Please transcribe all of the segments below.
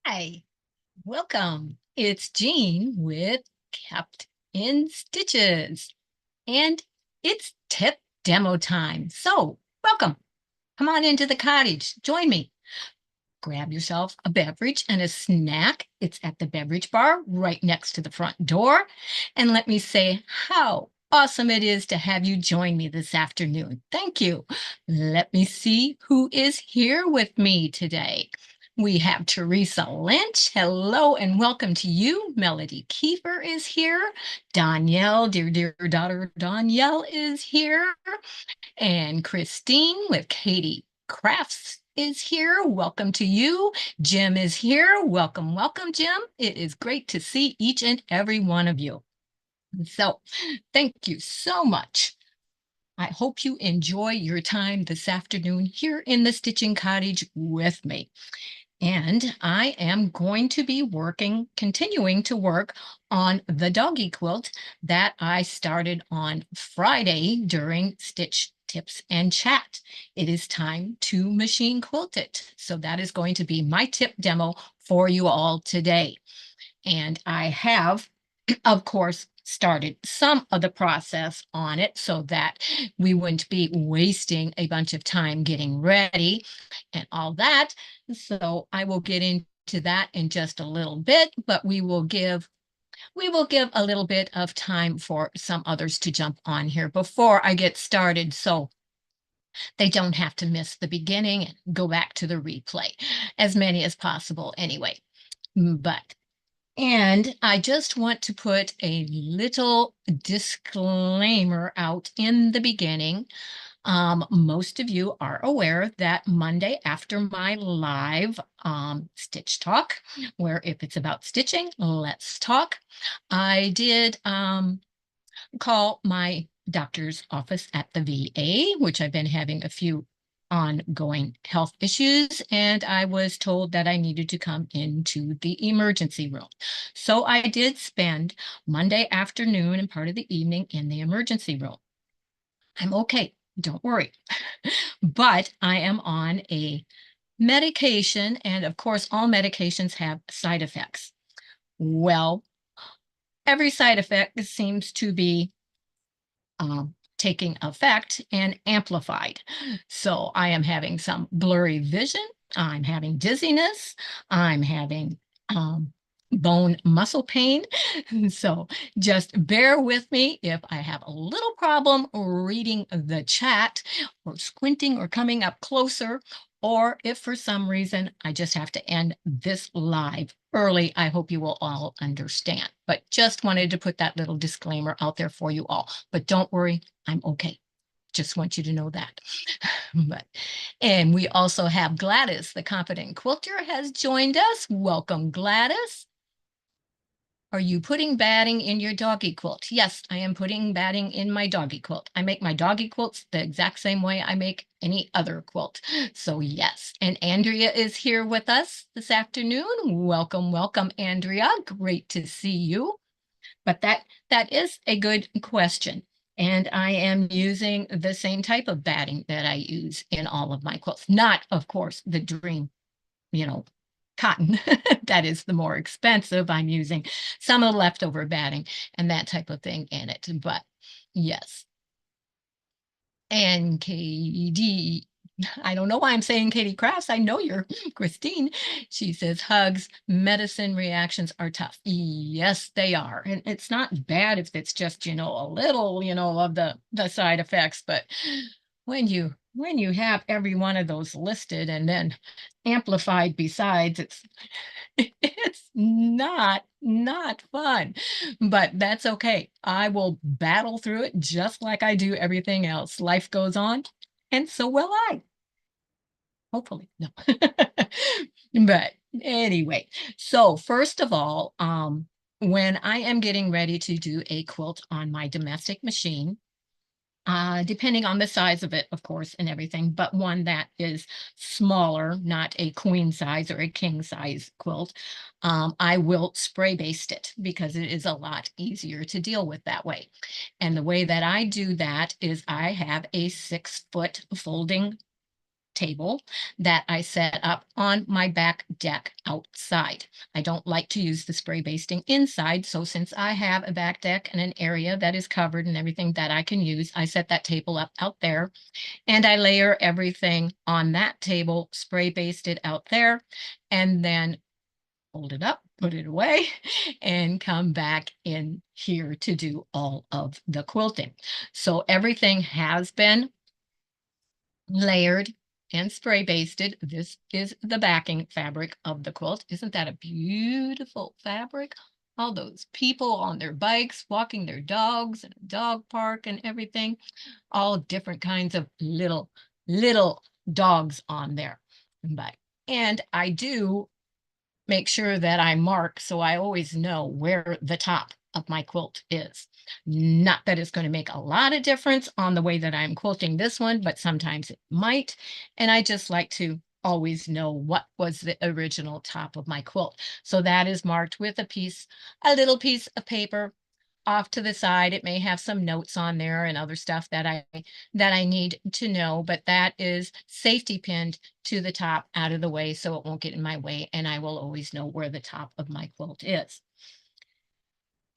Hi, welcome. It's Jean with Kept in Stitches, and it's tip demo time. So, welcome. Come on into the cottage. Join me. Grab yourself a beverage and a snack. It's at the beverage bar right next to the front door. And let me say how awesome it is to have you join me this afternoon. Thank you. Let me see who is here with me today. We have Teresa Lynch. Hello and welcome to you. Melody Kiefer is here. Danielle, dear daughter Danielle is here. And Christine with Katie Crafts is here. Welcome to you. Jim is here. Welcome, Jim. It is great to see each and every one of you. So, thank you so much. I hope you enjoy your time this afternoon here in the Stitching Cottage with me. And I am going to be continuing to work on the doggy quilt that I started on Friday during Stitch Tips and Chat. It is time to machine quilt it. So that is going to be my tip demo for you all today. And I have, of course, started some of the process on it so that we wouldn't be wasting a bunch of time getting ready and all that. So I will get into that in just a little bit, but we will give a little bit of time for some others to jump on here before I get started. So they don't have to miss the beginning and go back to the replay, as many as possible anyway. But and I just want to put a little disclaimer out in the beginning. Most of you are aware that Monday after my live Stitch Talk, where if it's about stitching, let's talk, I did call my doctor's office at the VA, which I've been having a few ongoing health issues, and I was told that I needed to come into the emergency room. So I did spend Monday afternoon and part of the evening in the emergency room. I'm okay, don't worry. But I am on a medication, and of course, all medications have side effects. Well, every side effect seems to be taking effect and amplified. So I am having some blurry vision. I'm having dizziness. I'm having bone muscle pain. So just bear with me if I have a little problem reading the chat or squinting or coming up closer, or if for some reason I just have to end this live early. I hope you will all understand, but just wanted to put that little disclaimer out there for you all. But don't worry, I'm okay. Just want you to know that. But and we also have Gladys, the Confident Quilter, has joined us. Welcome, Gladys. Are you putting batting in your doggy quilt? Yes, I am putting batting in my doggy quilt. I make my doggy quilts the exact same way I make any other quilt. So yes, and Andrea is here with us this afternoon. Welcome, Andrea. Great to see you. But that is a good question. And I am using the same type of batting that I use in all of my quilts. Not, of course, the Dream, you know, cotton. That is the more expensive. I'm using some of the leftover batting and that type of thing in it. But yes. And KD, I don't know why I'm saying Katie Crafts. I know you're Christine. She says hugs, medicine reactions are tough. Yes, they are. And it's not bad if it's just, a little, of the side effects, but when you have every one of those listed and then amplified besides, it's not fun, but that's okay. I will battle through it just like I do everything else. Life goes on, and so will I. Hopefully, no. But anyway, so first of all, when I am getting ready to do a quilt on my domestic machine, depending on the size of it, of course, and everything, but one that is smaller, not a queen size or a king size quilt, I will spray baste it because it is a lot easier to deal with that way. And the way that I do that is I have a 6-foot folding table that I set up on my back deck outside. I don't like to use the spray basting inside, so since I have a back deck and an area that is covered and everything that I can use, I set that table up out there, and I layer everything on that table, spray basted out there, and then fold it up, put it away, and come back in here to do all of the quilting. So everything has been layered and spray basted. This is the backing fabric of the quilt. Isn't that a beautiful fabric? All those people on their bikes, walking their dogs in a dog park and everything, all different kinds of little dogs on there. And I do make sure that I mark so I always know where the top of my quilt is. Not that it's going to make a lot of difference on the way that I'm quilting this one, but sometimes it might. And I just like to always know what was the original top of my quilt. So that is marked with a little piece of paper off to the side. It may have some notes on there and other stuff that I need to know, but that is safety pinned to the top out of the way so it won't get in my way, and I will always know where the top of my quilt is.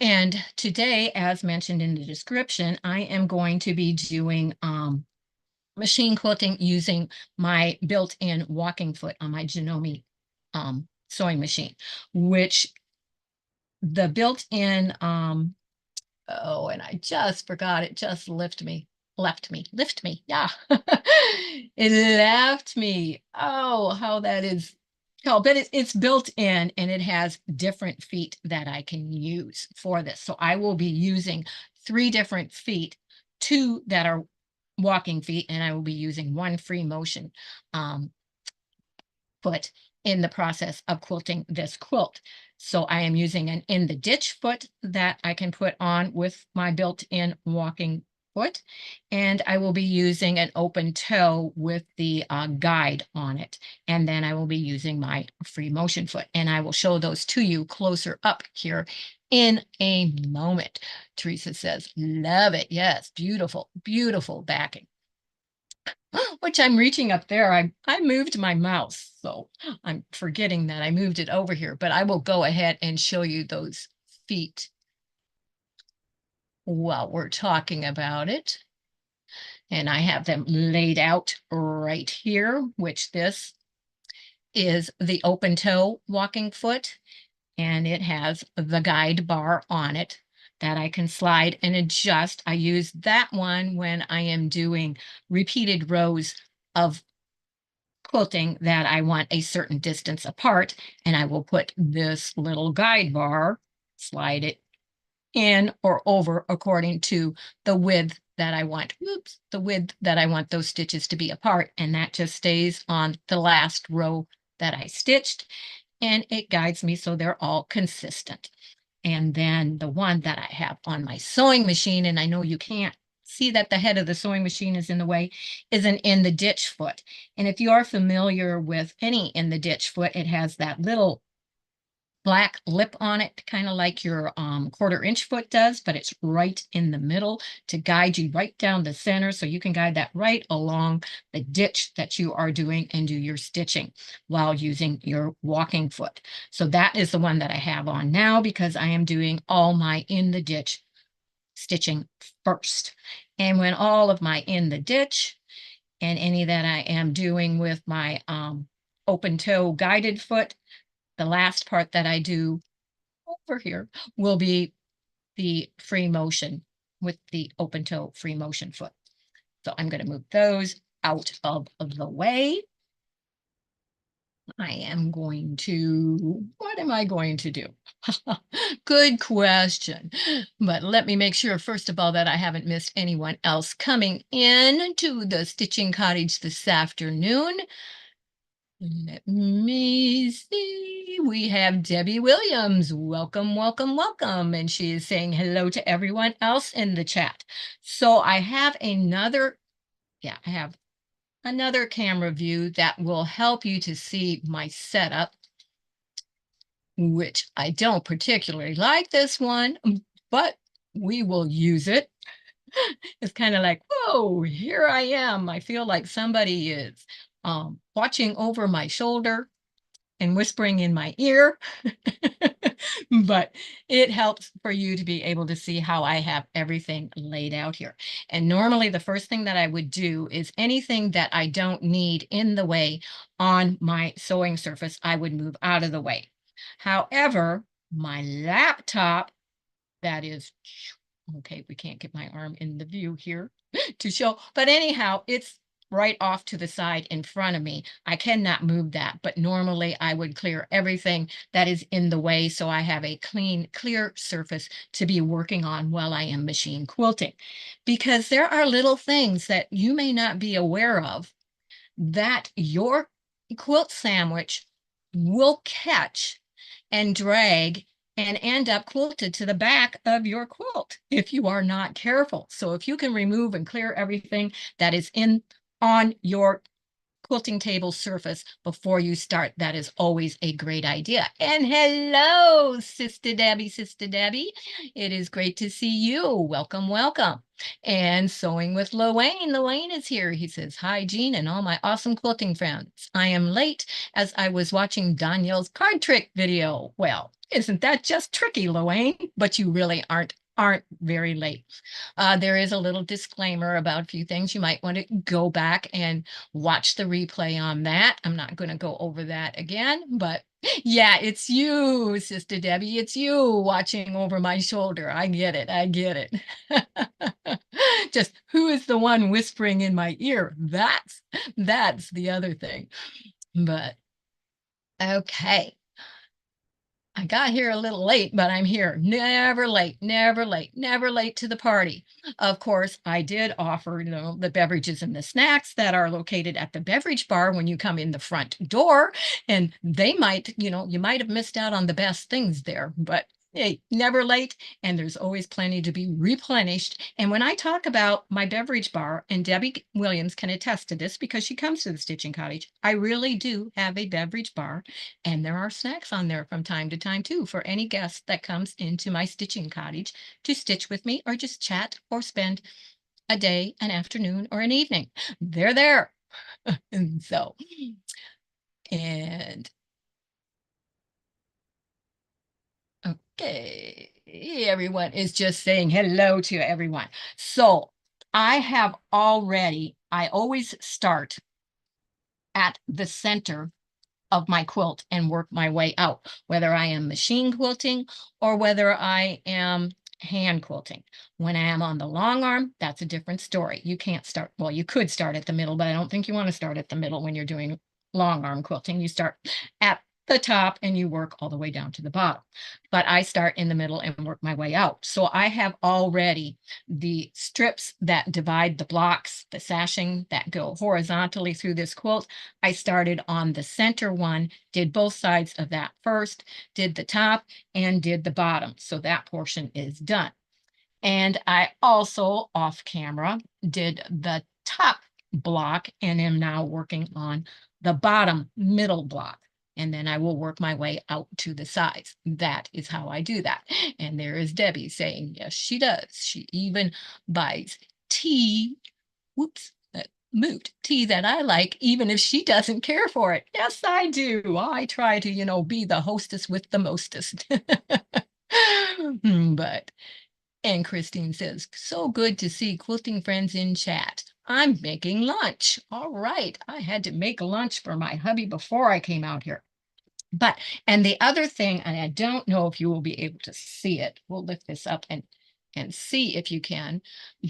And today, as mentioned in the description, I am going to be doing machine quilting using my built-in walking foot on my Janome sewing machine, which the built-in oh, and I just forgot, it just lift me. Yeah. It left me. Oh, how that is. Oh, but it's built in and it has different feet that I can use for this. So I will be using 3 different feet, 2 that are walking feet, and I will be using 1 free motion foot in the process of quilting this quilt. So I am using an in the ditch foot that I can put on with my built-in walking foot, and I will be using an open toe with the guide on it, and then I will be using my free motion foot, and I will show those to you closer up here in a moment. Teresa says, love it. Yes, beautiful, beautiful backing. Which I'm reaching up there. I moved my mouse, so I'm forgetting that I moved it over here, but I will go ahead and show you those feet while we're talking about it. And I have them laid out right here, which this is the open toe walking foot, and it has the guide bar on it that I can slide and adjust. I use that one when I am doing repeated rows of quilting that I want a certain distance apart, and I will put this little guide bar, slide it in or over according to the width that I want. Oops, the width that I want those stitches to be apart, and that just stays on the last row that I stitched, and it guides me so they're all consistent. And then the one that I have on my sewing machine, and I know you can't see that the head of the sewing machine is in the way, is an in the ditch foot. And if you are familiar with any in the ditch foot, it has that little black lip on it, kind of like your 1/4 inch foot does, but it's right in the middle to guide you right down the center. So you can guide that right along the ditch that you are doing and do your stitching while using your walking foot. So that is the one that I have on now because I am doing all my in the ditch stitching first. And when all of my in the ditch and any that I am doing with my open toe guided foot, the last part that I do over here will be the free motion with the open toe free motion foot. So I'm going to move those out of the way. I am going to, what am I going to do? Good question. But let me make sure, first of all, that I haven't missed anyone else coming in to the Stitching Cottage this afternoon. Let me see. We have Debbie Williams. Welcome, welcome, welcome. And she is saying hello to everyone else in the chat. So I have another, I have another camera view that will help you to see my setup, which I don't particularly like this one, but we will use it. It's kind of like, whoa, here I am. I feel like somebody is watching over my shoulder and whispering in my ear. But it helps for you to be able to see how I have everything laid out here. And normally the first thing that I would do is anything that I don't need in the way on my sewing surface, I would move out of the way. However, my laptop, that is, okay, we can't get my arm in the view here to show, but anyhow, it's right off to the side in front of me. I cannot move that, but normally I would clear everything that is in the way so I have a clean, clear surface to be working on while I am machine quilting. Because there are little things that you may not be aware of that your quilt sandwich will catch and drag and end up quilted to the back of your quilt if you are not careful. So if you can remove and clear everything that is in on your quilting table surface before you start, that is always a great idea. And hello, Sister Debbie, Sister Debbie. It is great to see you. Welcome, welcome. And Sewing with Loane. Loane is here. He says, hi, Jean, and all my awesome quilting friends. I am late as I was watching Danielle's card trick video. Well, isn't that just tricky, Loane? But you really aren't very late. There is a little disclaimer about a few things. You might want to go back and watch the replay on that. I'm not going to go over that again, but yeah, it's you, Sister Debbie. It's you watching over my shoulder. I get it. I get it. Just who is the one whispering in my ear? That's the other thing. But okay. I got here a little late, but I'm here. Never late, never late, never late to the party. Of course, I did offer, the beverages and the snacks that are located at the beverage bar when you come in the front door. And they might, you might have missed out on the best things there, but hey, never late, and there's always plenty to be replenished. And when I talk about my beverage bar, and Debbie Williams can attest to this because she comes to the Stitching Cottage, I really do have a beverage bar, and there are snacks on there from time to time too for any guest that comes into my Stitching Cottage to stitch with me or just chat or spend a day, an afternoon, or an evening. They're there. And so, and okay, everyone is just saying hello to everyone. So I always start at the center of my quilt and work my way out, whether I am machine quilting or whether I am hand quilting. When I am on the long arm, that's a different story. You can't start, well, you could start at the middle, but I don't think you want to start at the middle when you're doing long arm quilting. You start at the top and you work all the way down to the bottom. But I start in the middle and work my way out. So I have already the strips that divide the blocks, the sashing that go horizontally through this quilt. I started on the center one, did both sides of that first, did the top and did the bottom. So that portion is done. And I also off camera did the top block and am now working on the bottom middle block. And then I will work my way out to the sides. That is how I do that. And there is Debbie saying, yes, she does. She even buys tea. Whoops. Moved tea that I like, even if she doesn't care for it. Yes, I do. I try to, be the hostess with the mostest. But, and Christine says, so good to see quilting friends in chat. I'm making lunch. All right. I had to make lunch for my hubby before I came out here. But, and the other thing, and I don't know if you will be able to see it. We'll lift this up and see if you can.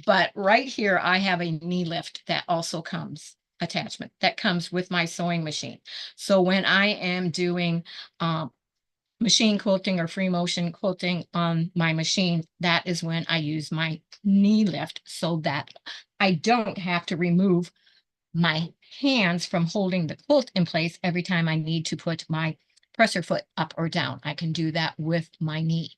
But right here, I have a knee lift that also comes attachment that comes with my sewing machine. So when I am doing machine quilting or free motion quilting on my machine, that is when I use my knee lift so that I don't have to remove my hands from holding the quilt in place every time I need to put my presser foot up or down. I can do that with my knee.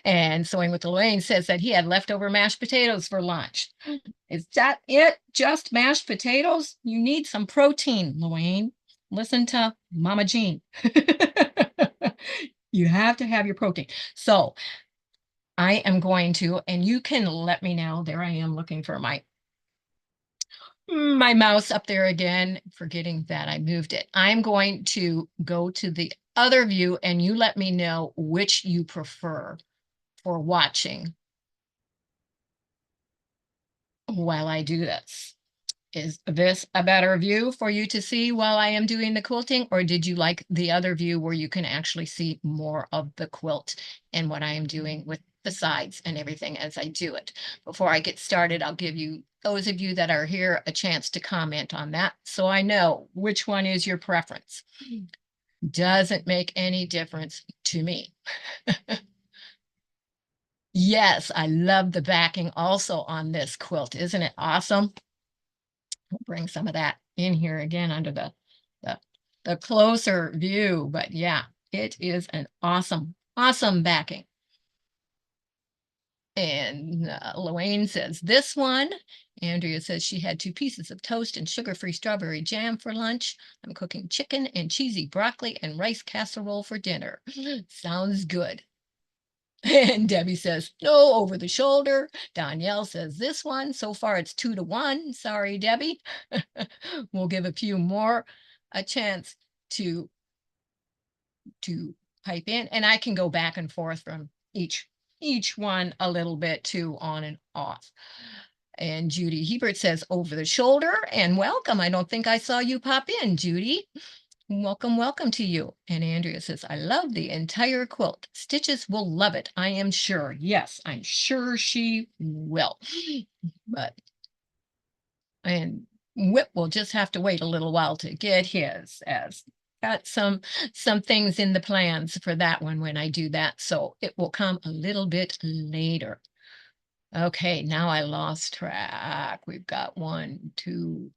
And Sewing with Elaine says that he had leftover mashed potatoes for lunch. Is that it? Just mashed potatoes? You need some protein, Elaine. Listen to Mama Jean. You have to have your protein. So I am going to, and you can let me know. There I am looking for my mouse up there again, forgetting that I moved it. I'm going to go to the other view and you let me know which you prefer for watching while I do this. Is this a better view for you to see while I am doing the quilting, or did you like the other view where you can actually see more of the quilt and what I am doing with the sides and everything as I do it? Before I get started, I'll give you, those of you that are here, a chance to comment on that so I know which one is your preference. Doesn't make any difference to me. Yes, I love the backing also on this quilt. Isn't it awesome? We'll bring some of that in here again under the, the closer view. But yeah, it is an awesome, awesome backing. And Luane says this one. Andrea says she had 2 pieces of toast and sugar-free strawberry jam for lunch. I'm cooking chicken and cheesy broccoli and rice casserole for dinner. Sounds good. And Debbie says, no, over the shoulder. Danielle says this one. So far, it's 2-1. Sorry, Debbie. We'll give a few more a chance to pipe in. And I can go back and forth from each one a little bit too, on and off. And Judy Hebert says over the shoulder and welcome. I don't think I saw you pop in, Judy. Welcome, welcome to you. And Andrea says, I love the entire quilt. Stitches will love it, I am sure. Yes, I'm sure she will. But, and Whip will just have to wait a little while to get his, as got some things in the plans for that one when I do that. So it will come a little bit later. Okay, now I lost track. We've got 1, 2,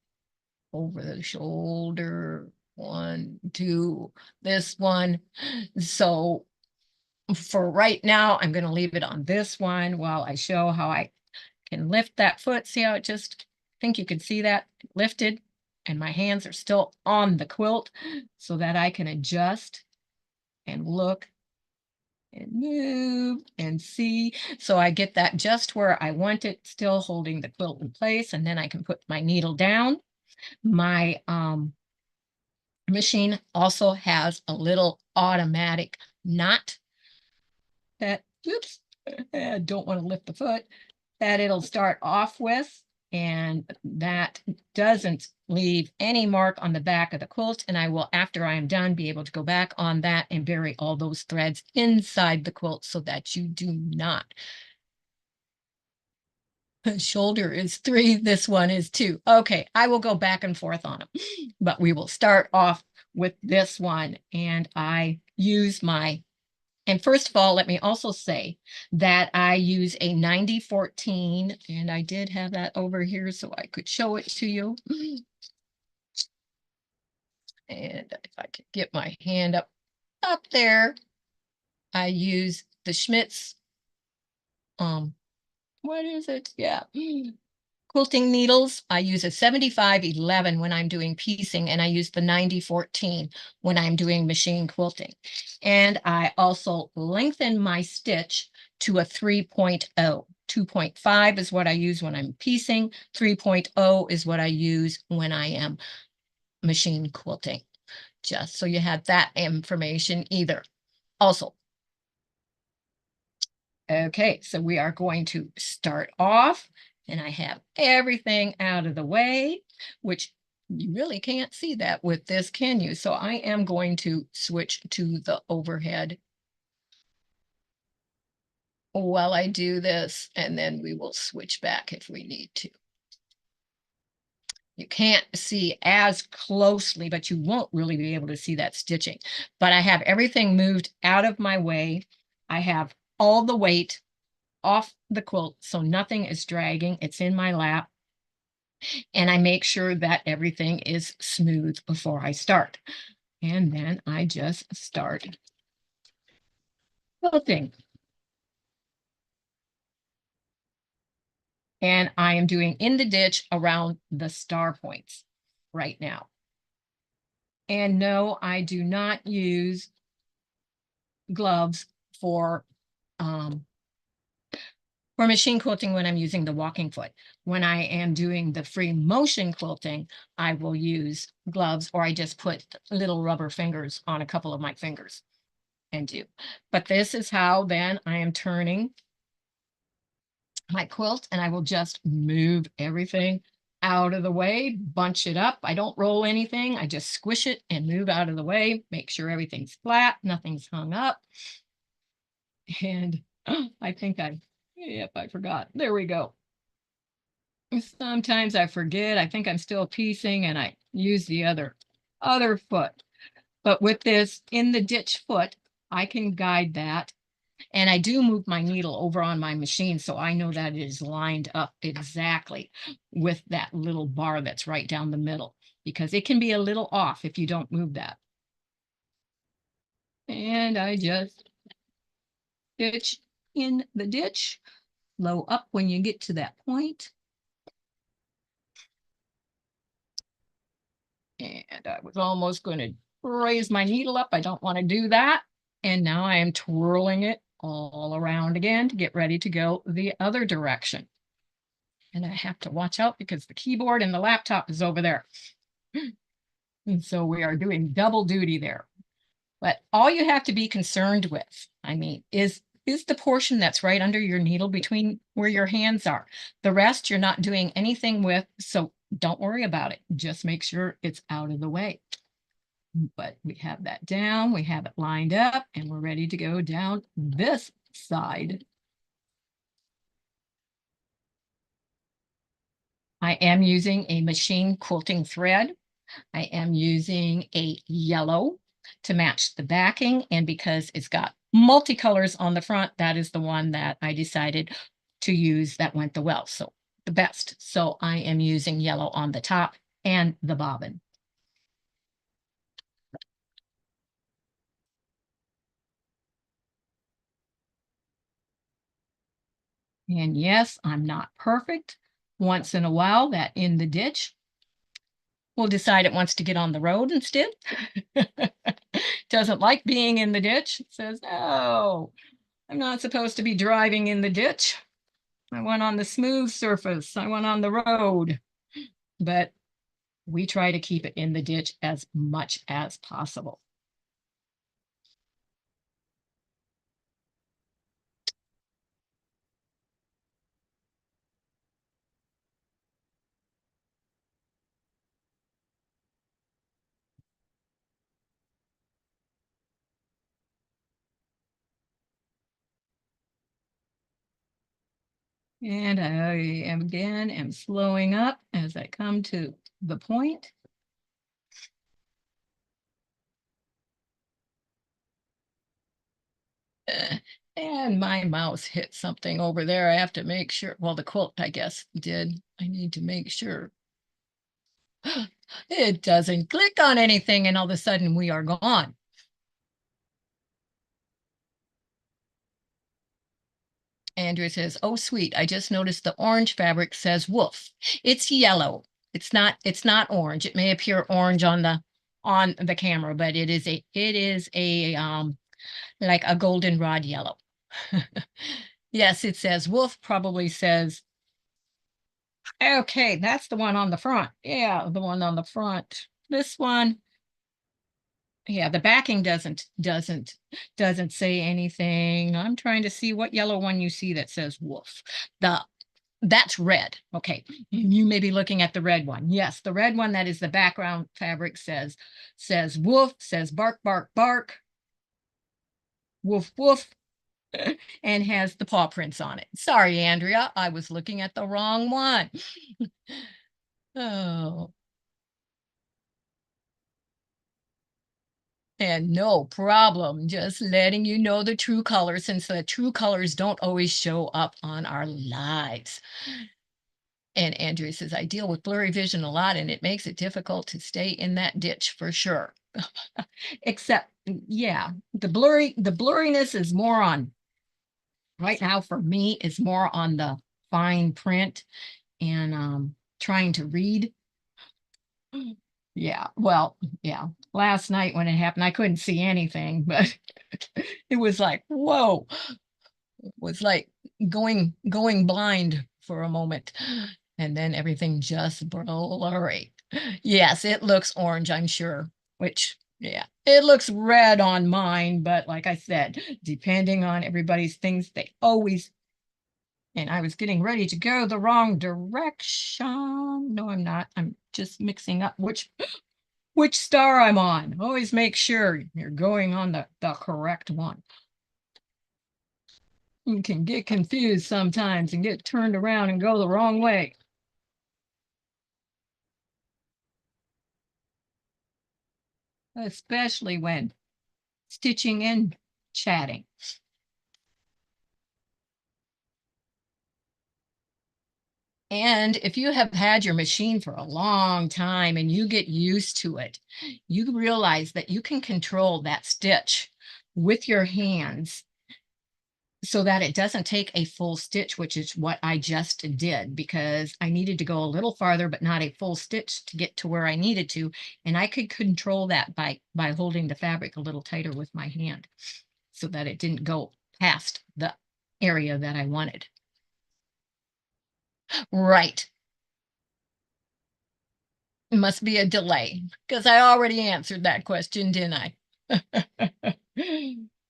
over the shoulder, 1, 2, this one. So for right now, I'm going to leave it on this one while I show how I can lift that foot. See how it just, I think you can see that lifted, and my hands are still on the quilt so that I can adjust and look and move and see. So I get that just where I want it, still holding the quilt in place, and then I can put my needle down. My machine also has a little automatic knot that, oops, I don't want to lift the foot, that it'll start off with, and that doesn't leave any mark on the back of the quilt. And I will, after I am done, be able to go back on that and bury all those threads inside the quilt so that you do not. The shoulder is 3, this one is 2. Okay, I will go back and forth on them, but we will start off with this one. And I use my, and first of all, let me also say that I use a 9014, and I did have that over here so I could show it to you. And if I could get my hand up there, I use the Schmidt's, what is it? Yeah. Quilting needles. I use a 7511 when I'm doing piecing, and I use the 9014 when I'm doing machine quilting. And I also lengthen my stitch to a 3.0. 2.5 is what I use when I'm piecing. 3.0 is what I use when I am machine quilting. Just so you have that information either. Also, okay, so we are going to start off, and I have everything out of the way, which you really can't see that with this, can you? So I am going to switch to the overhead while I do this, and then we will switch back if we need to. You can't see as closely, but you won't really be able to see that stitching. But I have everything moved out of my way. I have all the weight off the quilt, so nothing is dragging. It's in my lap. And I make sure that everything is smooth before I start. And then I just start quilting. And I am doing in the ditch around the star points right now. And no, I do not use gloves for for machine quilting when I'm using the walking foot. When I am doing the free motion quilting, I will use gloves, or I just put little rubber fingers on a couple of my fingers and do. But this is how then I am turning my quilt, and I will just move everything out of the way, bunch it up. I don't roll anything. I just squish it and move out of the way, make sure everything's flat, nothing's hung up. And I think yep, I forgot. There we go. Sometimes I forget. I think I'm still piecing and I use the other foot. But with this in the ditch foot, I can guide that. And I do move my needle over on my machine, so I know that it is lined up exactly with that little bar that's right down the middle, because it can be a little off if you don't move that. And I just stitch in the ditch, low up when you get to that point. And I was almost going to raise my needle up. I don't want to do that. And now I am twirling it all around again to get ready to go the other direction. And I have to watch out because the keyboard and the laptop is over there. And so we are doing double duty there. But all you have to be concerned with, I mean, is the portion that's right under your needle between where your hands are. The rest you're not doing anything with, so don't worry about it. Just make sure it's out of the way. But we have that down, we have it lined up, and we're ready to go down this side. I am using a machine quilting thread. I am using a yellow to match the backing, and because it's got multicolors on the front, that is the one that I decided to use that went the best. So I am using yellow on the top and the bobbin. And yes, I'm not perfect. Once in a while, that in the ditch will decide it wants to get on the road instead. Doesn't like being in the ditch. It says, no, I'm not supposed to be driving in the ditch. I went on the smooth surface. I went on the road. But we try to keep it in the ditch as much as possible. And I am slowing up as I come to the point. And my mouse hit something over there. I have to make sure. Well, the quilt, I guess, did. I need to make sure it doesn't click on anything, and all of a sudden we are gone. Andrew says, oh, sweet. I just noticed the orange fabric says wolf. It's yellow. It's not orange. It may appear orange on the camera, but it is a like a goldenrod yellow. Yes, it says wolf, probably says, okay, that's the one on the front. Yeah, the one on the front. This one, yeah, the backing doesn't say anything. I'm trying to see what yellow one you see that says wolf. That's red. Okay, you may be looking at the red one. Yes, the red one, that is the background fabric, says wolf, says bark, bark, bark, woof, woof, and has the paw prints on it. Sorry, Andrea, I was looking at the wrong one. Oh, and no problem. Just letting you know the true colors, since the true colors don't always show up on our lives. And Andrea says, I deal with blurry vision a lot, and it makes it difficult to stay in that ditch for sure. Except, yeah, the blurriness is more on, right now for me, is more on the fine print and trying to read. Yeah, well, yeah. Last night when it happened, I couldn't see anything, but it was like, whoa. It was like going blind for a moment, and then everything just blurry. Yes, it looks orange, I'm sure, which, yeah, it looks red on mine, but like I said, depending on everybody's things, they always, and I was getting ready to go the wrong direction. No, I'm not. I'm just mixing up which star I'm on. Always make sure you're going on the correct one. You can get confused sometimes and get turned around and go the wrong way. Especially when stitching and chatting. And if you have had your machine for a long time and you get used to it, you realize that you can control that stitch with your hands so that it doesn't take a full stitch, which is what I just did, because I needed to go a little farther, but not a full stitch to get to where I needed to. And I could control that by holding the fabric a little tighter with my hand so that it didn't go past the area that I wanted. Right. It must be a delay because I already answered that question, didn't I?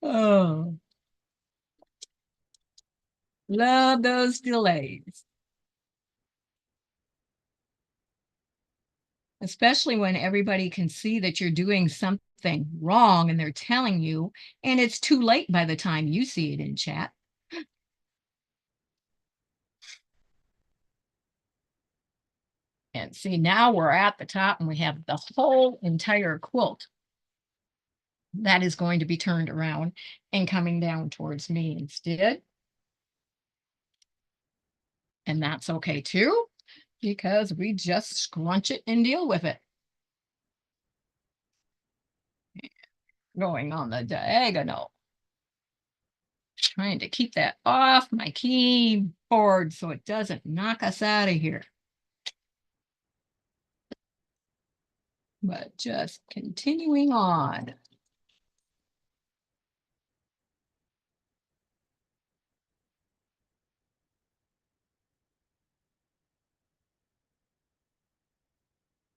Oh, love those delays. Especially when everybody can see that you're doing something wrong and they're telling you, and it's too late by the time you see it in chat. And see, now we're at the top and we have the whole entire quilt that is going to be turned around and coming down towards me instead. And that's okay too, because we just scrunch it and deal with it. Going on the diagonal. Trying to keep that off my keyboard so it doesn't knock us out of here. But just continuing on.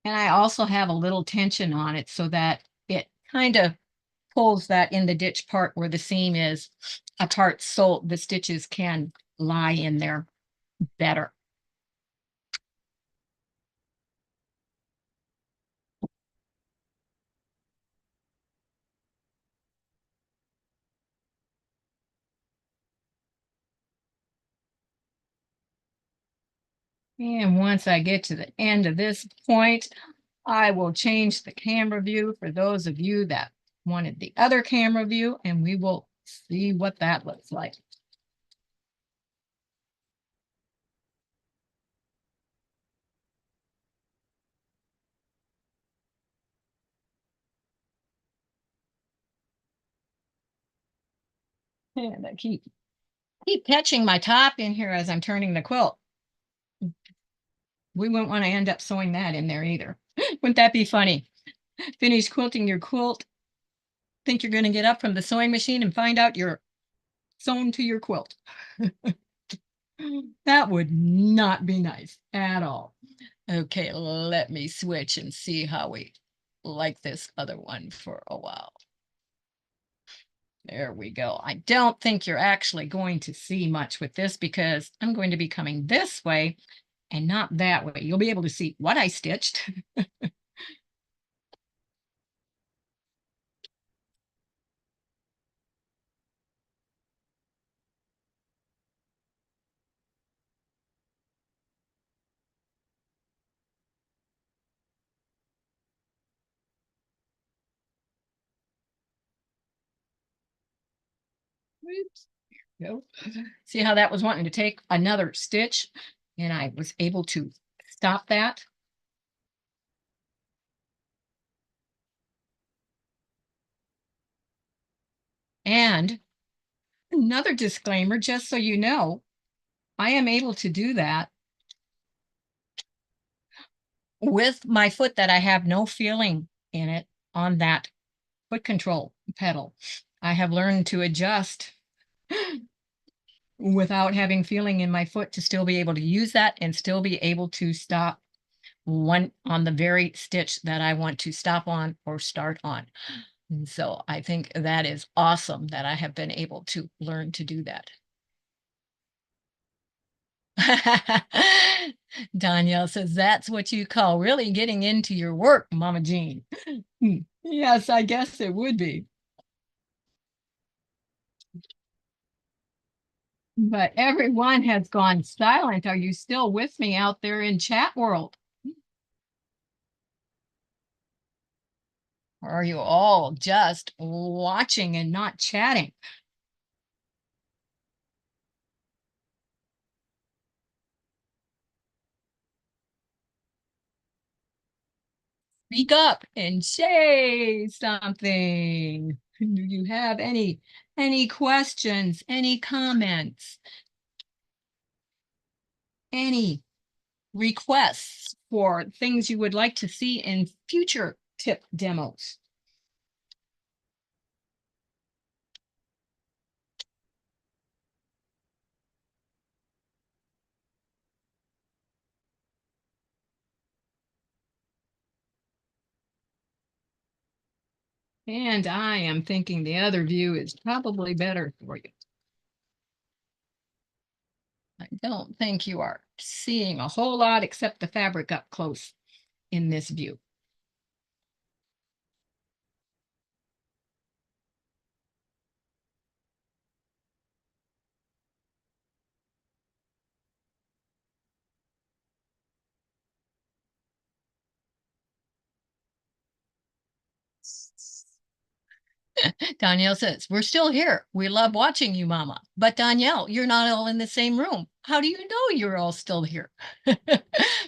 And I also have a little tension on it so that it kind of pulls that in the ditch part where the seam is apart so the stitches can lie in there better. And once I get to the end of this point, I will change the camera view for those of you that wanted the other camera view, and we will see what that looks like. And I keep catching my top in here as I'm turning the quilt. We wouldn't want to end up sewing that in there either. Wouldn't that be funny? Finish quilting your quilt, think you're going to get up from the sewing machine and find out you're sewn to your quilt. That would not be nice at all. Okay, let me switch and see how we like this other one for a while. There we go. I don't think you're actually going to see much with this because I'm going to be coming this way and not that way. You'll be able to see what I stitched. Oops. Go. See how that was wanting to take another stitch and I was able to stop that. And another disclaimer, just so you know, I am able to do that with my foot that I have no feeling in it on that foot control pedal. I have learned to adjust without having feeling in my foot to still be able to use that and still be able to stop one on the very stitch that I want to stop on or start on. And so I think that is awesome that I have been able to learn to do that. Danielle says, that's what you call really getting into your work, Mama Jean. Yes, I guess it would be. But everyone has gone silent. Are you still with me out there in chat world? Or are you all just watching and not chatting? Speak up and say something. Do you have any questions, any comments, any requests for things you would like to see in future tip demos? And I am thinking the other view is probably better for you. I don't think you are seeing a whole lot except the fabric up close in this view. Danielle says, we're still here. We love watching you, Mama. But Danielle, you're not all in the same room. How do you know you're all still here?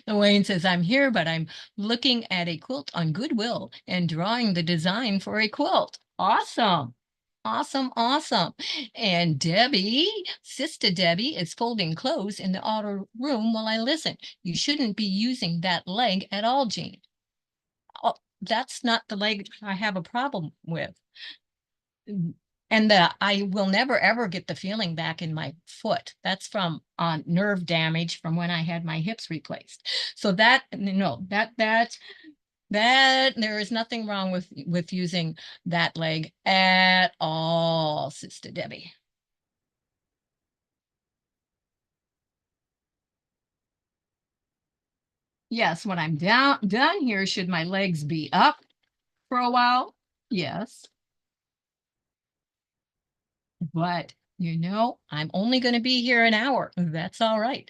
Wayne says, I'm here, but I'm looking at a quilt on Goodwill and drawing the design for a quilt. Awesome. Awesome, awesome. And Debbie, Sister Debbie, is folding clothes in the outer room while I listen. You shouldn't be using that leg at all, Jean. Oh, that's not the leg I have a problem with. And I will never ever get the feeling back in my foot. That's from nerve damage from when I had my hips replaced. So that no, that there is nothing wrong with using that leg at all, Sister Debbie. Yes, when I'm done here, should my legs be up for a while? Yes. But I'm only going to be here an hour. That's all right.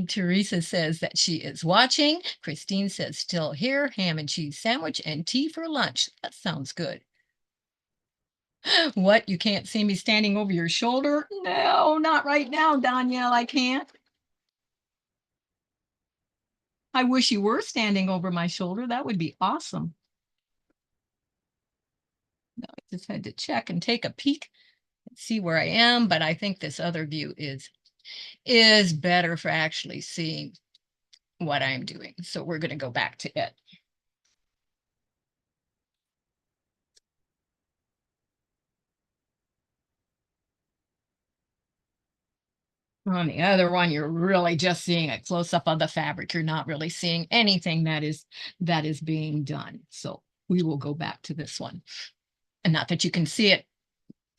Teresa says that she is watching. Christine says still here, ham and cheese sandwich and tea for lunch. That sounds good. What? You can't see me standing over your shoulder? No, not right now, Danielle. I can't. I wish you were standing over my shoulder. That would be awesome. No, I just had to check and take a peek and see where I am, but I think this other view is better for actually seeing what I'm doing. So we're going to go back to it. On the other one, you're really just seeing a close-up of the fabric. You're not really seeing anything that is being done. So we will go back to this one. And not that you can see it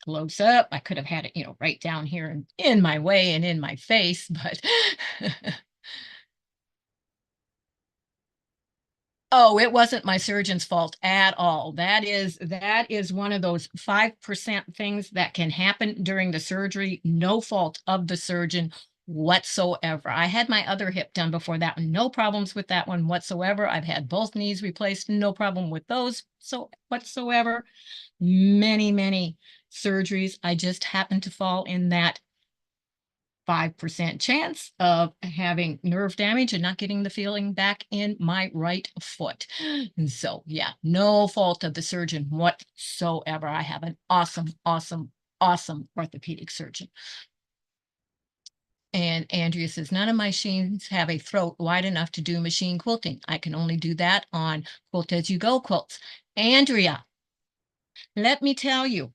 close up. I could have had it, right down here and in my way and in my face, but oh, it wasn't my surgeon's fault at all. That is one of those 5% things that can happen during the surgery. No fault of the surgeon whatsoever. I had my other hip done before that one. No problems with that one whatsoever. I've had both knees replaced. No problem with those whatsoever. Many, many surgeries. I just happened to fall in that 5% chance of having nerve damage and not getting the feeling back in my right foot. And so, yeah, no fault of the surgeon whatsoever. I have an awesome, awesome, awesome orthopedic surgeon. And Andrea says, none of my machines have a throat wide enough to do machine quilting. I can only do that on Quilt As You Go quilts. Andrea, let me tell you,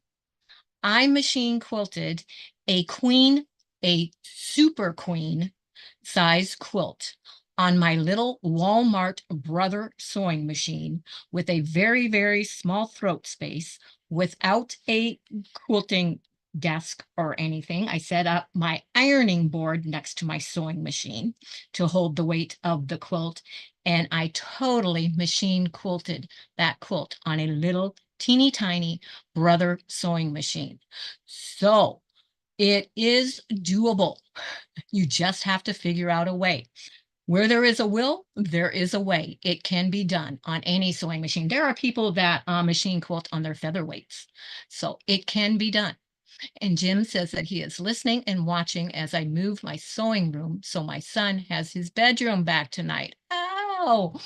I machine quilted a queen a super queen size quilt on my little Walmart brother sewing machine with a very, very small throat space without a quilting desk or anything. I set up my ironing board next to my sewing machine to hold the weight of the quilt. And I totally machine quilted that quilt on a little teeny tiny brother sewing machine. So it is doable. You just have to figure out a way. Where there is a will, there is a way. It can be done on any sewing machine. There are people that machine quilt on their featherweights. So it can be done. And Jim says that he is listening and watching as I move my sewing room so my son has his bedroom back tonight. Oh,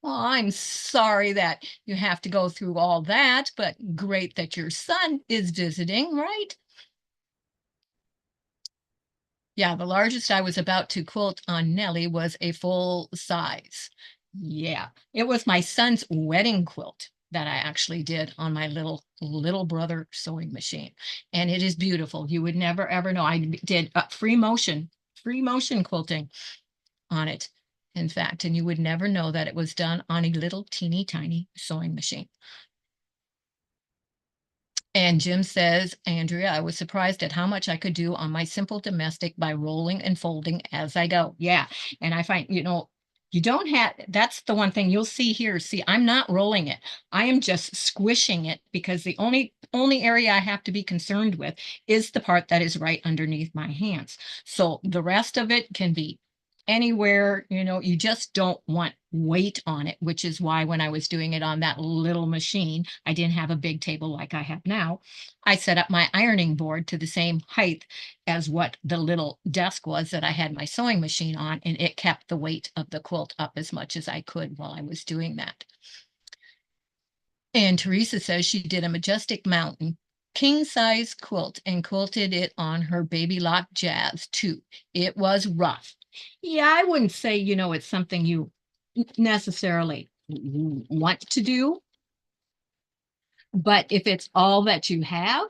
well, I'm sorry that you have to go through all that, but great that your son is visiting, right? Yeah, the largest I was about to quilt on Nellie was a full size. Yeah, it was my son's wedding quilt that I actually did on my little brother sewing machine. And it is beautiful. You would never ever know. I did free motion quilting on it, in fact, and you would never know that it was done on a little teeny tiny sewing machine. And Jim says, Andrea, I was surprised at how much I could do on my simple domestic by rolling and folding as I go. Yeah. And I find, you don't have, that's the one thing you'll see here. See, I'm not rolling it. I am just squishing it because the only area I have to be concerned with is the part that is right underneath my hands. So the rest of it can be anywhere, you just don't want weight on it, which is why when I was doing it on that little machine, I didn't have a big table like I have now. I set up my ironing board to the same height as what the little desk was that I had my sewing machine on, and it kept the weight of the quilt up as much as I could while I was doing that. And Teresa says she did a Majestic Mountain king size quilt and quilted it on her baby lock jazz too. It was rough. Yeah, I wouldn't say, it's something you necessarily want to do, but if it's all that you have,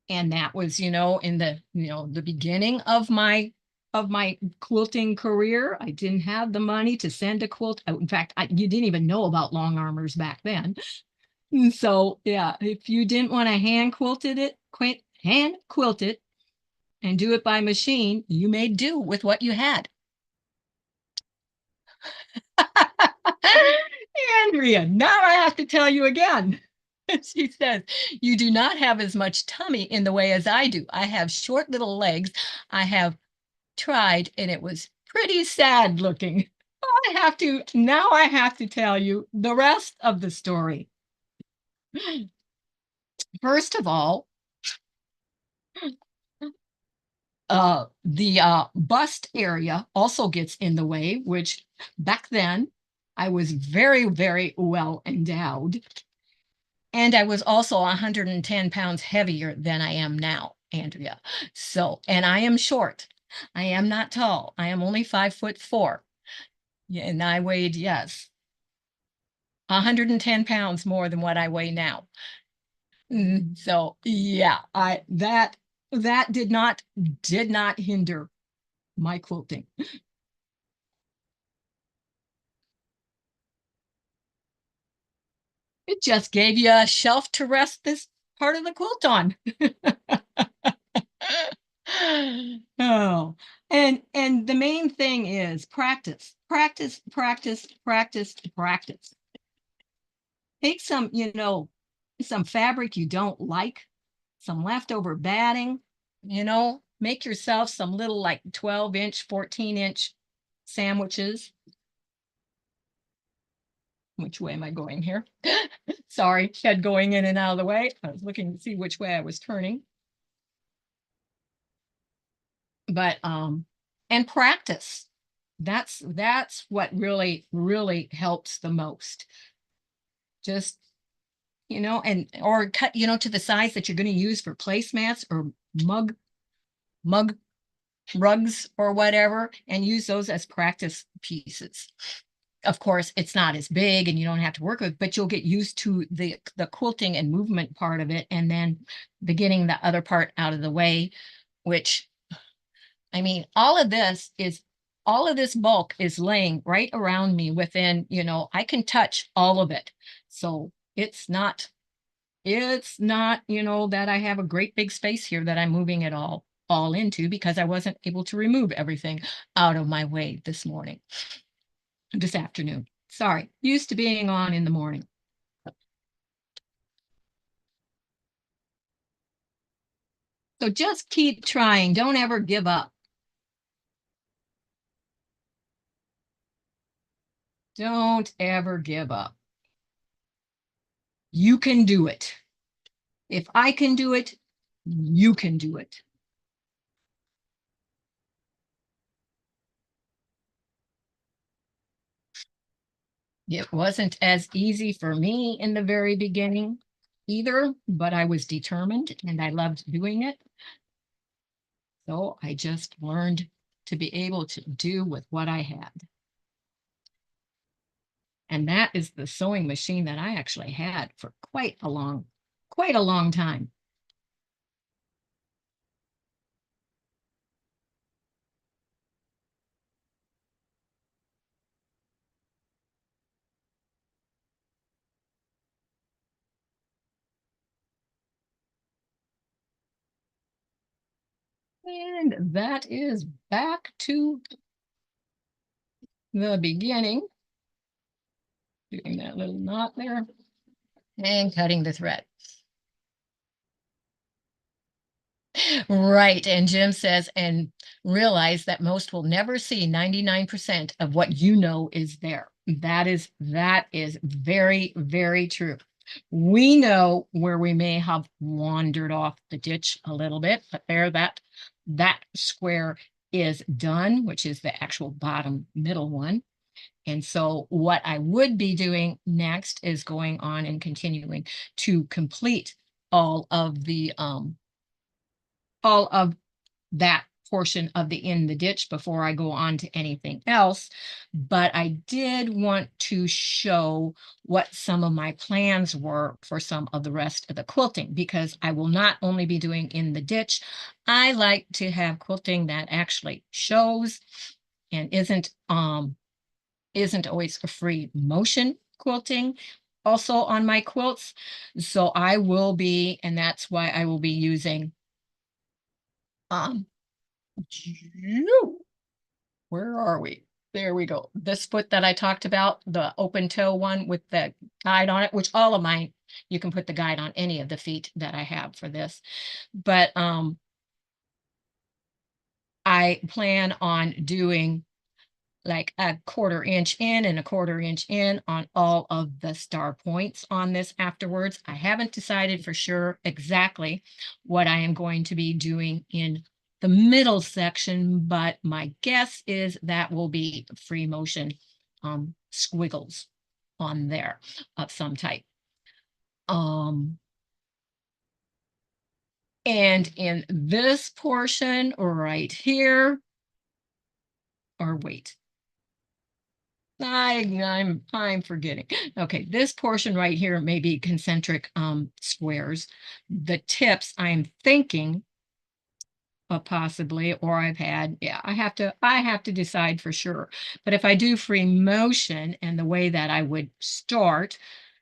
and that was, in the beginning of my quilting career, I didn't have the money to send a quilt out. In fact, you didn't even know about long armors back then. So yeah, if you didn't want to hand quilt it and do it by machine, you made do with what you had. Andrea, now I have to tell you again. She says, you do not have as much tummy in the way as I do. I have short little legs. I have tried, and it was pretty sad looking. Now I have to tell you the rest of the story. First of all, the bust area also gets in the way, which back then I was very, very well endowed. And I was also 110 pounds heavier than I am now, Andrea. So, and I am short. I am not tall. I am only 5'4". Yeah, and I weighed, yes, 110 pounds more than what I weigh now. So yeah, that did not hinder my quilting. It just gave you a shelf to rest this part of the quilt on. Oh, and the main thing is practice, practice, practice, practice, practice. Take some fabric you don't like, some leftover batting, make yourself some little like 12-inch, 14-inch sandwiches. Which way am I going here? Sorry, head going in and out of the way. I was looking to see which way I was turning. But and practice. That's what really, really helps the most. Just, and or cut, to the size that you're going to use for placemats or mug rugs or whatever, and use those as practice pieces. Of course, it's not as big and you don't have to work with, but you'll get used to the quilting and movement part of it, and then getting the other part out of the way which, I mean, all of this bulk is laying right around me within, I can touch all of it. So it's not, that I have a great big space here that I'm moving it all into, because I wasn't able to remove everything out of my way this afternoon. Sorry, used to being on in the morning. So just keep trying. Don't ever give up. Don't ever give up. You can do it. If I can do it, you can do it. It wasn't as easy for me in the very beginning either, but I was determined and I loved doing it. So I just learned to be able to do with what I had. And that is the sewing machine that I actually had for quite a long time. And that is back to the beginning, doing that little knot there and cutting the thread. Right. And Jim says, and realize that most will never see 99% of what is there. That is very, very true. We know where we may have wandered off the ditch a little bit, but that square is done, which is the actual bottom middle one. And so what I would be doing next is going on and continuing to complete all of the all of that portion of the in the ditch before I go on to anything else. But I did want to show what some of my plans were for some of the rest of the quilting, because I will not only be doing in the ditch. I like to have quilting that actually shows and isn't always a free motion quilting also on my quilts. So I will be, and that's why I will be using um where are we? There we go. This foot that I talked about, the open toe one with the guide on it, which all of mine, you can put the guide on any of the feet that I have for this. But I plan on doing like a 1/4 inch in and a 1/4 inch in on all of the star points on this afterwards. I haven't decided for sure exactly what I am going to be doing in the middle section, but my guess is that will be free motion squiggles on there of some type. And in this portion right here, or wait, I'm forgetting. Okay, this portion right here may be concentric squares. The tips I'm thinking of possibly, or I've had, yeah, I have to decide for sure. But if I do free motion and the way that I would start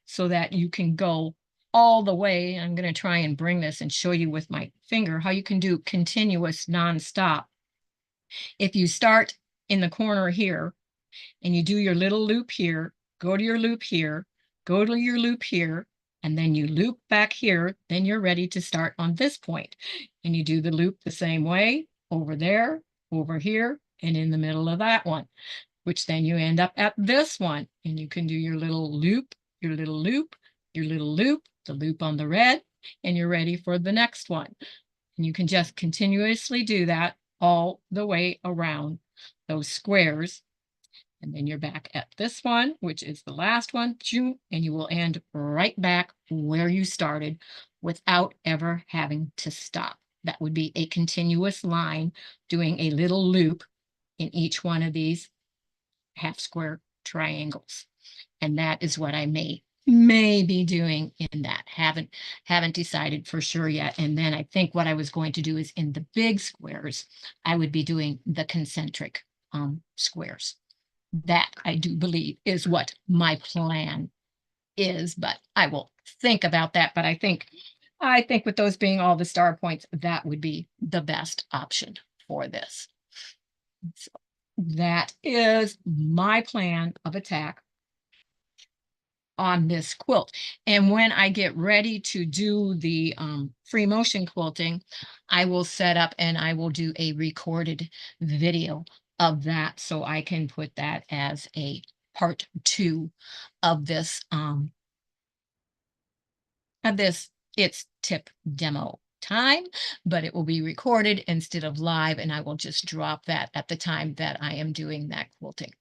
so that you can go all the way, I'm going to try and bring this and show you with my finger how you can do continuous nonstop. If you start in the corner here and you do your little loop here, go to your loop here, go to your loop here, and then you loop back here, then you're ready to start on this point. And you do the loop the same way over there, over here, and in the middle of that one, which then you end up at this one. And you can do your little loop, your little loop, your little loop, the loop on the red, and you're ready for the next one. And you can just continuously do that all the way around those squares. And then you're back at this one, which is the last one, and you will end right back where you started without ever having to stop. That would be a continuous line doing a little loop in each one of these half square triangles. And that is what I made may be doing in that. Haven't decided for sure yet. And then I think what I was going to do is in the big squares, I would be doing the concentric squares. That I do believe is what my plan is, but I will think about that. But I think with those being all the star points, that would be the best option for this. So that is my plan of attack on this quilt. And when I get ready to do the free motion quilting, I will set up and I will do a recorded video of that so I can put that as a part 2 of this it's tip demo time, but it will be recorded instead of live, and I will just drop that at the time that I am doing that quilting.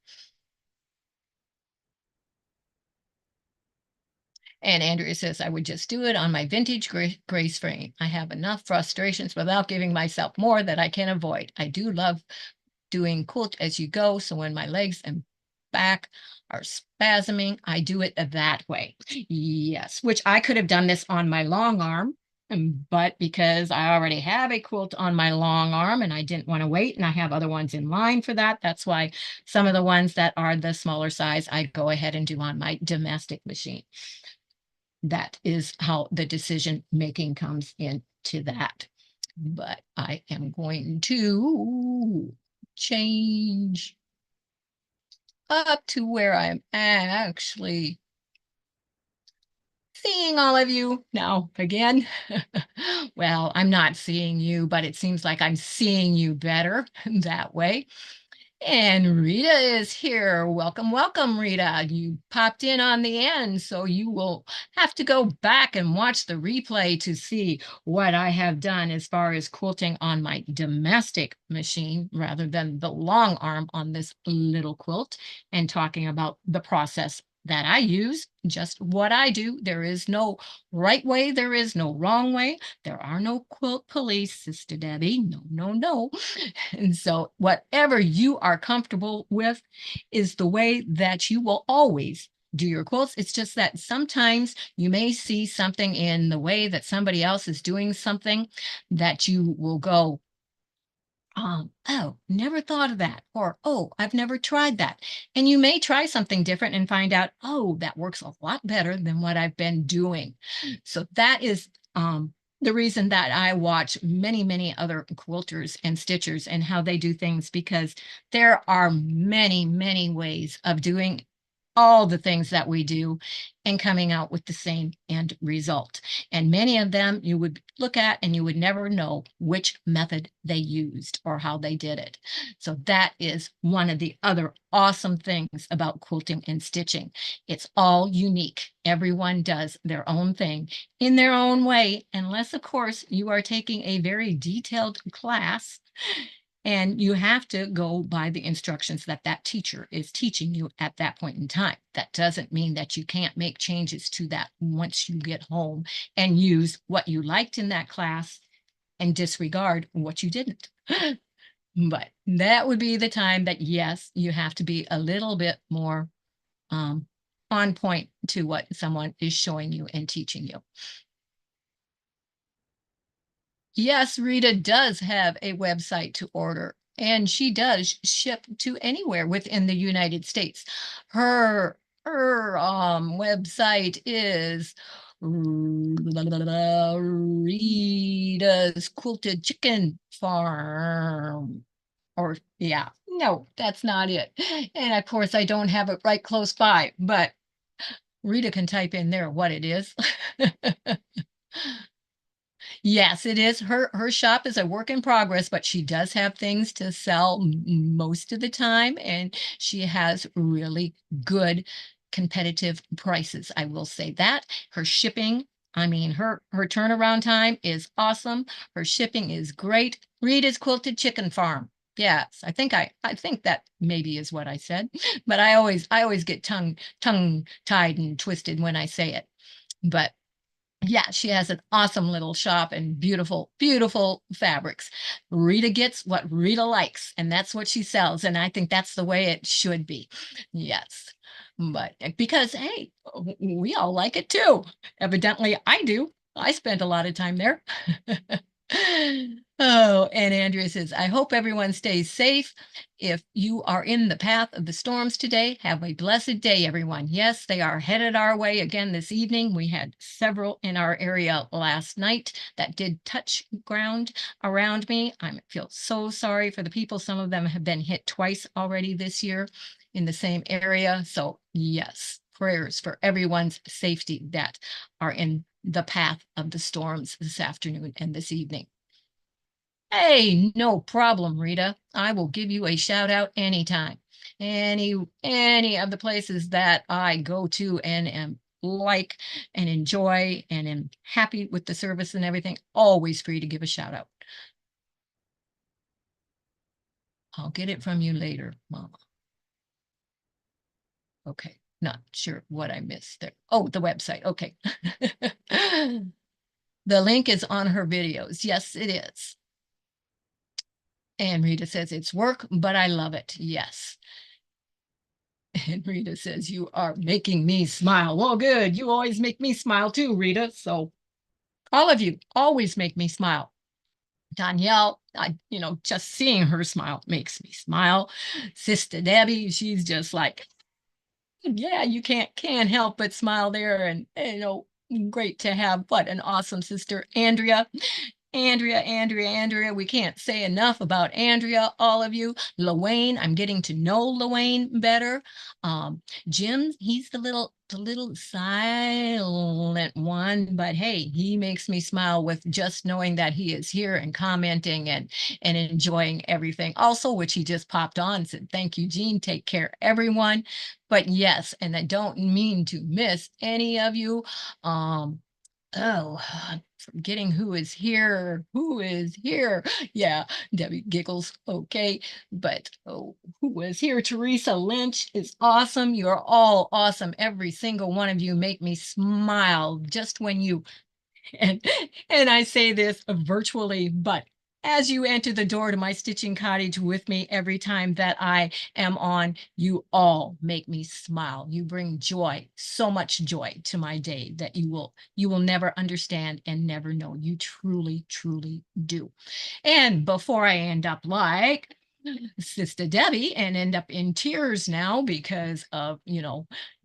And Andrea says, I would just do it on my vintage grace frame. I have enough frustrations without giving myself more that I can avoid. I do love doing quilt as you go. So when my legs and back are spasming, I do it that way. Yes, which I could have done this on my long arm, but because I already have a quilt on my long arm and I didn't want to wait and I have other ones in line for that. That's why some of the ones that are the smaller size, I go ahead and do on my domestic machine. That is how the decision making comes into that. But I am going to change up to where I'm actually seeing all of you now again. Well, I'm not seeing you, but it seems like I'm seeing you better that way. And Rita is here. Welcome, welcome, Rita. You popped in on the end, so you will have to go back and watch the replay to see what I have done as far as quilting on my domestic machine rather than the long arm on this little quilt, and talking about the process that I use, just what I do. There is no right way, there is no wrong way. There are no quilt police, Sister Debbie. No, no, no. And so whatever you are comfortable with is the way that you will always do your quilts. It's just that sometimes you may see something in the way that somebody else is doing something that you will go, oh, never thought of that. Or, oh, I've never tried that. And you may try something different and find out, oh, that works a lot better than what I've been doing. So that is the reason that I watch many, many other quilters and stitchers and how they do things, because there are many, many ways of doing all the things that we do and coming out with the same end result. And many of them you would look at and you would never know which method they used or how they did it. So that is one of the other awesome things about quilting and stitching. It's all unique. Everyone does their own thing in their own way, unless, of course, you are taking a very detailed class and you have to go by the instructions that that teacher is teaching you at that point in time. That doesn't mean that you can't make changes to that once you get home and use what you liked in that class and disregard what you didn't. But that would be the time that, yes, you have to be a little bit more on point to what someone is showing you and teaching you. Yes, Rita does have a website to order, and she does ship to anywhere within the United States. Her website is Rita's Quilted Chicken Farm. Or yeah, no, that's not it. And of course, I don't have it right close by, but Rita can type in there what it is. Yes, it is. Her shop is a work in progress, but she does have things to sell most of the time, and she has really good competitive prices. I will say that. Her shipping, I mean, her turnaround time is awesome. Her shipping is great. Rita's Quilted Chicken Farm. Yes, I think that maybe is what I said, but I always get tongue tied and twisted when I say it. But yeah, she has an awesome little shop and beautiful, beautiful fabrics. Rita gets what Rita likes, and that's what she sells. And I think that's the way it should be. Yes. but because, hey, we all like it too. Evidently, I do. I spent a lot of time there. Oh, and Andrea says, I hope everyone stays safe. If you are in the path of the storms today, have a blessed day, everyone. Yes, they are headed our way again this evening. We had several in our area last night that did touch ground around me. I feel so sorry for the people. Some of them have been hit twice already this year in the same area. So yes, prayers for everyone's safety that are in the path of the storms this afternoon and this evening. Hey, no problem, Rita. I will give you a shout out anytime. Any of the places that I go to and am like and enjoy and am happy with the service and everything, always free to give a shout out. I'll get it from you later, Mama. Okay, not sure what I missed there. Oh, the website. Okay. The link is on her videos. Yes, it is. And Rita says, it's work, but I love it. Yes. And Rita says, you are making me smile. Well, good. You always make me smile too, Rita. So all of you always make me smile. Danielle, just seeing her smile makes me smile. Sister Debbie, she's just like, yeah, you can't help but smile there. And great to have what an awesome sister, Andrea. Andrea. We can't say enough about Andrea, all of you. Lorraine, I'm getting to know Lorraine better. Jim, he's the little silent one, but hey, he makes me smile with just knowing that he is here and commenting and enjoying everything. Also, which he just popped on and said, thank you, Jean. Take care, everyone. But yes, and I don't mean to miss any of you. Oh, forgetting who is here. Who is here? Yeah, Debbie giggles. Okay, but oh, who is here? Teresa Lynch is awesome. You're all awesome. Every single one of you make me smile just when you and and I say this virtually, but as you enter the door to my stitching cottage with me every time that I am on, you all make me smile. You bring joy, so much joy to my day that you will never understand and never know. You truly, truly do. And before I end up like Sister Debbie and end up in tears now because of,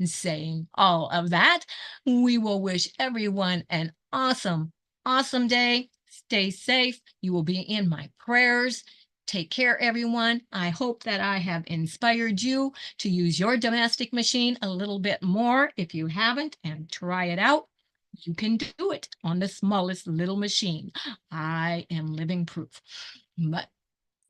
saying all of that, we will wish everyone an awesome, awesome day. Stay safe. You will be in my prayers. Take care, everyone. I hope that I have inspired you to use your domestic machine a little bit more if you haven't, and try it out. You can do it on the smallest little machine. I am living proof. But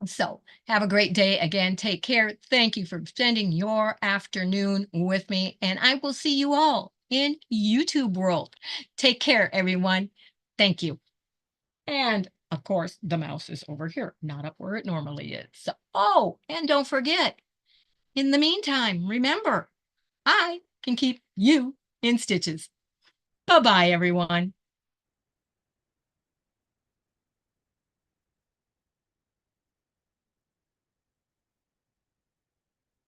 so have a great day. Again, take care. Thank you for spending your afternoon with me, and I will see you all in YouTube world. Take care, everyone. Thank you. And of course, the mouse is over here, not up where it normally is. So, oh, and don't forget, in the meantime, remember, I can keep you in stitches. Bye-bye, everyone.